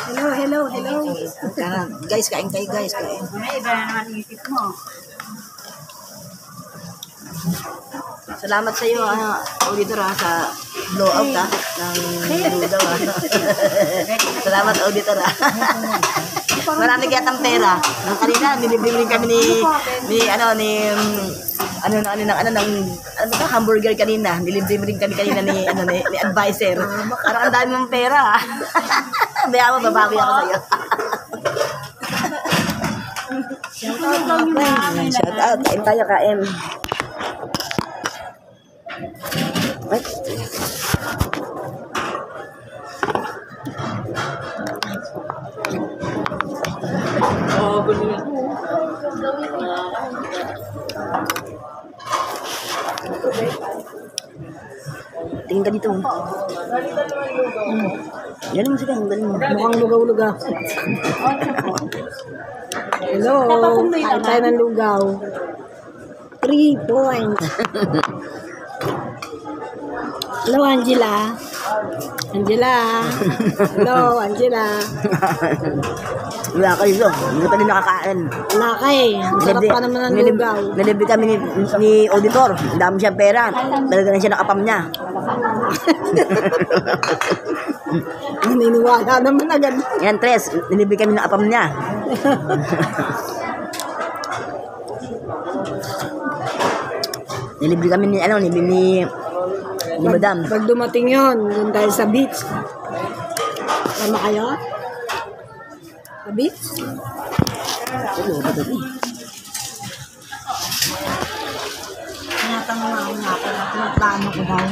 Hello, hello, hello. Guys, kain kayo guys. Kain. May iba na naman isip mo. Salamat sa iyo, auditor sa blowout ng lugaw. Salamat auditor. Marami kayatang pera. Nang kanina nilibre rin kami ni hamburger kanina. Nilibre rin kami kanina ni advisor. Parang ang dami mong pera. Kaya mo babawi ako sa iyo. Shout out, kain tayo kain. Ay. Tingin ka dito. Yan mo siya, galing mo. Mukhang lugaw-lugaw. Hello, kain tayo ng lugaw. 3 points. Hello, Angela. Angela. Hello, Angela. Wala kayo doon. Hindi ka din nakakain. Wala ka eh. Ang sarap pa naman ng lugaw. Nilibre kami ni auditor. Ang dami siyang pera. Talaga na siya nakapam niya. Naniniwala naman agad. Yan, Tres. Nilibre kami ng apam niya. Nilibre kami ni Madam. Pag dumating yun, yun tayo sa beach. Tama kayo? Sa beach? Tinatanong ako nga pala. Plano ko daw.